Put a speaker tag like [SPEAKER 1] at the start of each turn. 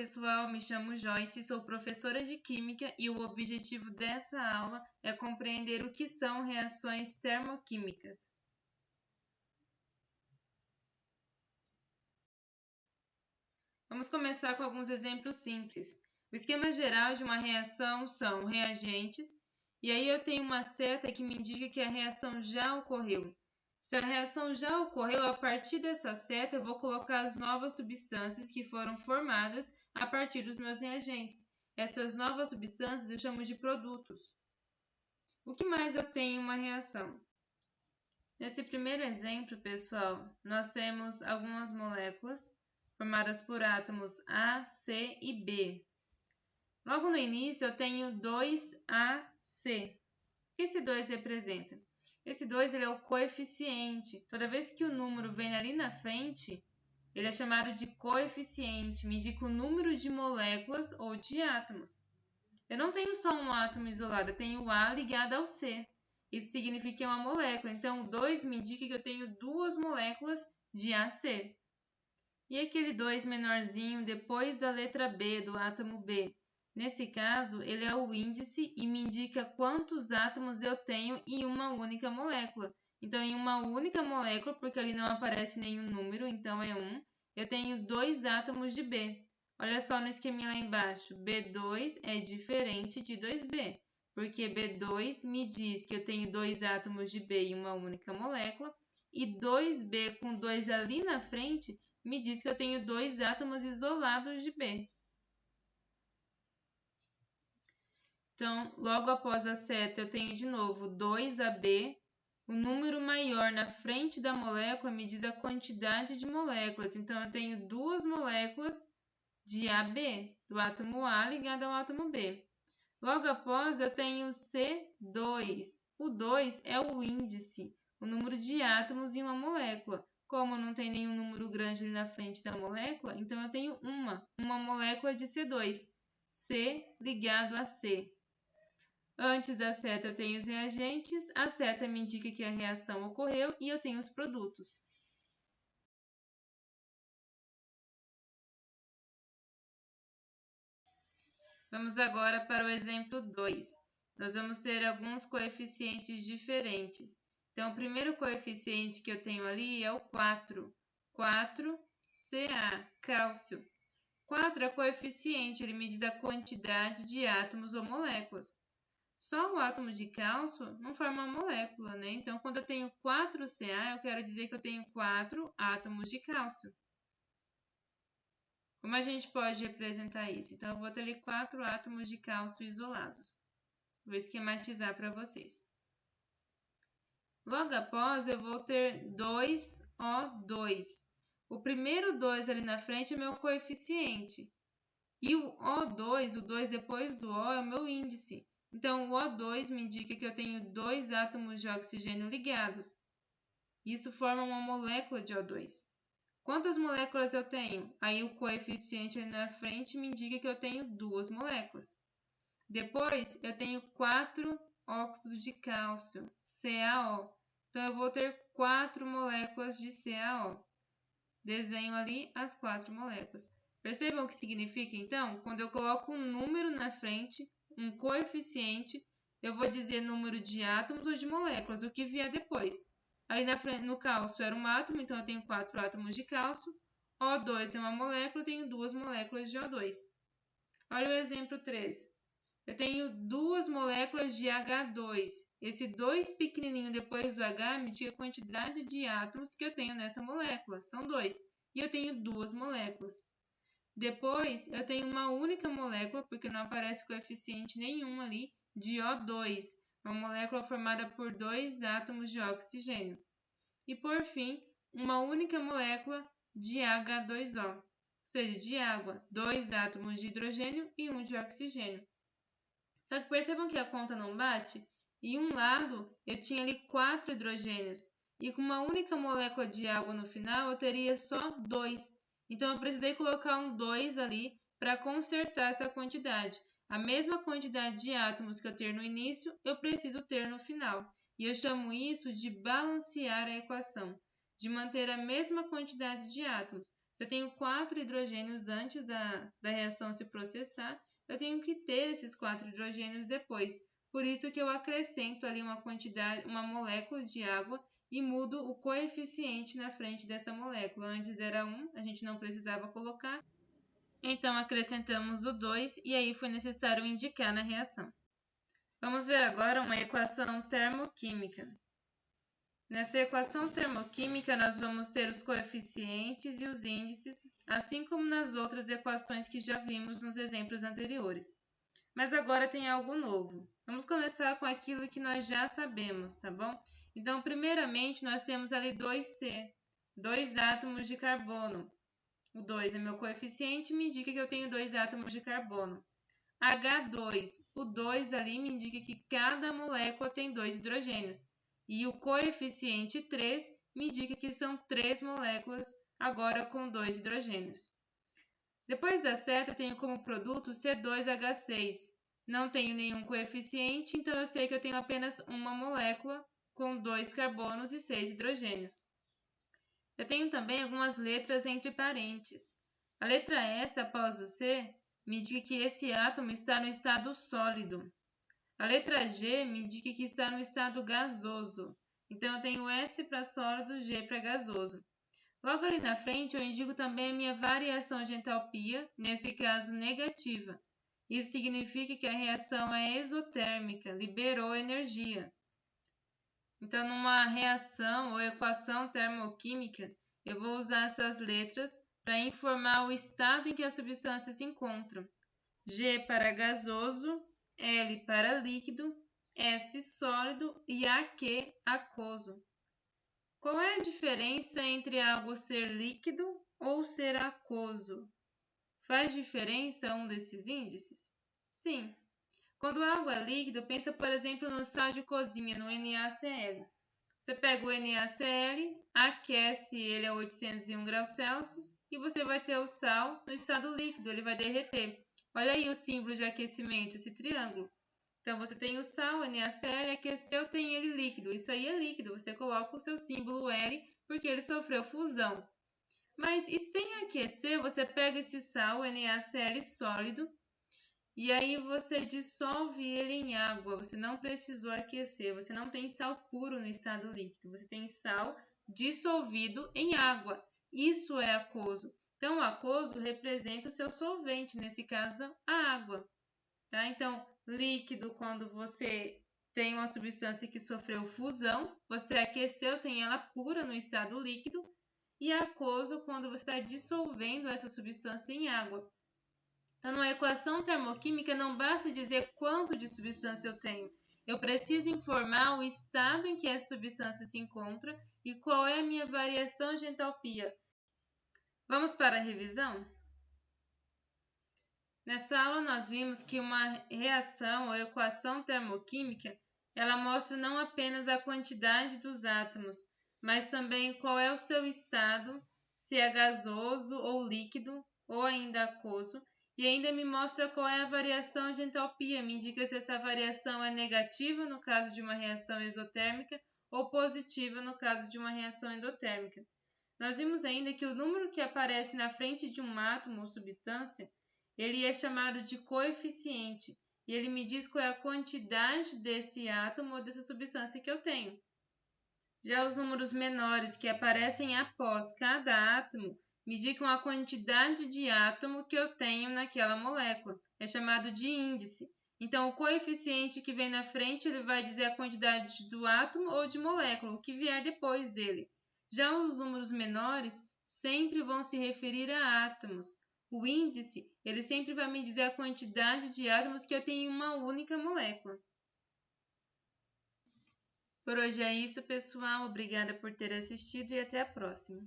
[SPEAKER 1] pessoal, me chamo Joyce, sou professora de Química e o objetivo dessa aula é compreender o que são reações termoquímicas. Vamos começar com alguns exemplos simples. O esquema geral de uma reação são reagentes, e aí eu tenho uma seta que me indica que a reação já ocorreu. Se a reação já ocorreu, a partir dessa seta eu vou colocar as novas substâncias que foram formadas a partir dos meus reagentes. Essas novas substâncias eu chamo de produtos. O que mais eu tenho em uma reação? Nesse primeiro exemplo, pessoal, nós temos algumas moléculas formadas por átomos A, C e B. Logo no início eu tenho 2AC. O que esse 2 representa? Esse 2 ele é o coeficiente. Toda vez que o número vem ali na frente, ele é chamado de coeficiente, me indica o número de moléculas ou de átomos. Eu não tenho só um átomo isolado, eu tenho o A ligado ao C. Isso significa que é uma molécula, então o 2 me indica que eu tenho duas moléculas de AC. E aquele 2 menorzinho depois da letra B, do átomo B? Nesse caso, ele é o índice e me indica quantos átomos eu tenho em uma única molécula. Então, em uma única molécula, porque ali não aparece nenhum número, então é 1, eu tenho 2 átomos de B. Olha só no esqueminha lá embaixo, B2 é diferente de 2B, porque B2 me diz que eu tenho 2 átomos de B em uma única molécula, e 2B com 2 ali na frente me diz que eu tenho 2 átomos isolados de B. Então, logo após a seta, eu tenho de novo 2AB. O número maior na frente da molécula me diz a quantidade de moléculas. Então, eu tenho duas moléculas de AB, do átomo A ligado ao átomo B. Logo após, eu tenho C2. O 2 é o índice, o número de átomos em uma molécula. Como não tem nenhum número grande ali na frente da molécula, então eu tenho uma molécula de C2. C ligado a C. Antes da seta eu tenho os reagentes, a seta me indica que a reação ocorreu e eu tenho os produtos. Vamos agora para o exemplo 2. Nós vamos ter alguns coeficientes diferentes. Então, o primeiro coeficiente que eu tenho ali é o 4. 4Ca, cálcio. 4 é coeficiente, ele me diz a quantidade de átomos ou moléculas. Só o átomo de cálcio não forma uma molécula, né? Então, quando eu tenho 4Ca, eu quero dizer que eu tenho 4 átomos de cálcio. Como a gente pode representar isso? Então, eu vou ter ali 4 átomos de cálcio isolados. Vou esquematizar para vocês. Logo após, eu vou ter 2O2. O primeiro 2 ali na frente é meu coeficiente. E o O2, o 2 depois do O, é o meu índice. Então, o O2 me indica que eu tenho 2 átomos de oxigênio ligados. Isso forma uma molécula de O2. Quantas moléculas eu tenho? Aí o coeficiente ali na frente me indica que eu tenho 2 moléculas. Depois, eu tenho 4 óxidos de cálcio, CaO. Então, eu vou ter 4 moléculas de CaO. Desenho ali as 4 moléculas. Percebam o que significa, então? Quando eu coloco um número na frente, um coeficiente, eu vou dizer número de átomos ou de moléculas, o que vier depois. Ali na frente, no cálcio era um átomo, então eu tenho 4 átomos de cálcio. O2 é uma molécula, eu tenho 2 moléculas de O2. Olha o exemplo 3. Eu tenho 2 moléculas de H2. Esse 2 pequenininho depois do H me diz a quantidade de átomos que eu tenho nessa molécula. São 2. E eu tenho 2 moléculas. Depois, eu tenho uma única molécula, porque não aparece coeficiente nenhum ali, de O2. Uma molécula formada por 2 átomos de oxigênio. E por fim, uma única molécula de H2O. Ou seja, de água, 2 átomos de hidrogênio e 1 de oxigênio. Só que percebam que a conta não bate? Em um lado, eu tinha ali 4 hidrogênios, e com uma única molécula de água no final, eu teria só 2. Então, eu precisei colocar um 2 ali para consertar essa quantidade. A mesma quantidade de átomos que eu ter no início, eu preciso ter no final. E eu chamo isso de balancear a equação, de manter a mesma quantidade de átomos. Se eu tenho 4 hidrogênios antes da reação se processar, eu tenho que ter esses 4 hidrogênios depois. Por isso que eu acrescento ali uma molécula de água e mudo o coeficiente na frente dessa molécula. Antes era 1, a gente não precisava colocar. Então, acrescentamos o 2 e aí foi necessário indicar na reação. Vamos ver agora uma equação termoquímica. Nessa equação termoquímica, nós vamos ter os coeficientes e os índices, assim como nas outras equações que já vimos nos exemplos anteriores. Mas agora tem algo novo. Vamos começar com aquilo que nós já sabemos, tá bom? Então, primeiramente, nós temos ali 2C, 2 átomos de carbono. O 2 é meu coeficiente, me indica que eu tenho 2 átomos de carbono. H2, o 2 ali me indica que cada molécula tem 2 hidrogênios. E o coeficiente 3 me indica que são 3 moléculas, agora com 2 hidrogênios. Depois da seta, tenho como produto C2H6. Não tenho nenhum coeficiente, então eu sei que eu tenho apenas uma molécula com 2 carbonos e 6 hidrogênios. Eu tenho também algumas letras entre parênteses. A letra S após o C me indica que esse átomo está no estado sólido. A letra G me indica que está no estado gasoso. Então, eu tenho S para sólido, G para gasoso. Logo ali na frente, eu indico também a minha variação de entalpia, nesse caso negativa. Isso significa que a reação é exotérmica, liberou energia. Então, numa reação ou equação termoquímica, eu vou usar essas letras para informar o estado em que a substância se encontra. G para gasoso, L para líquido, S sólido e AQ aquoso. Qual é a diferença entre algo ser líquido ou ser aquoso? Faz diferença um desses índices? Sim. Quando algo é líquido, pensa, por exemplo, no sal de cozinha, no NaCl. Você pega o NaCl, aquece ele a 801 graus Celsius e você vai ter o sal no estado líquido, ele vai derreter. Olha aí o símbolo de aquecimento, esse triângulo. Então, você tem o sal, NaCl, aqueceu, tem ele líquido. Isso aí é líquido, você coloca o seu símbolo L porque ele sofreu fusão. Mas e sem aquecer, você pega esse sal, NaCl sólido, e aí você dissolve ele em água. Você não precisou aquecer, você não tem sal puro no estado líquido, você tem sal dissolvido em água. Isso é aquoso. Então, o aquoso representa o seu solvente, nesse caso, a água. Tá? Então, líquido, quando você tem uma substância que sofreu fusão, você aqueceu, tem ela pura no estado líquido, e aquoso, quando você está dissolvendo essa substância em água. Então, numa equação termoquímica, não basta dizer quanto de substância eu tenho. Eu preciso informar o estado em que essa substância se encontra e qual é a minha variação de entalpia. Vamos para a revisão? Nessa aula, nós vimos que uma reação ou equação termoquímica, ela mostra não apenas a quantidade dos átomos, mas também qual é o seu estado, se é gasoso ou líquido, ou ainda aquoso, e ainda me mostra qual é a variação de entalpia, me indica se essa variação é negativa no caso de uma reação exotérmica ou positiva no caso de uma reação endotérmica. Nós vimos ainda que o número que aparece na frente de um átomo ou substância, ele é chamado de coeficiente, e ele me diz qual é a quantidade desse átomo ou dessa substância que eu tenho. Já os números menores que aparecem após cada átomo me indicam a quantidade de átomo que eu tenho naquela molécula. É chamado de índice. Então, o coeficiente que vem na frente, ele vai dizer a quantidade do átomo ou de molécula, o que vier depois dele. Já os números menores sempre vão se referir a átomos. O índice, ele sempre vai me dizer a quantidade de átomos que eu tenho em uma única molécula. Por hoje é isso, pessoal. Obrigada por ter assistido e até a próxima.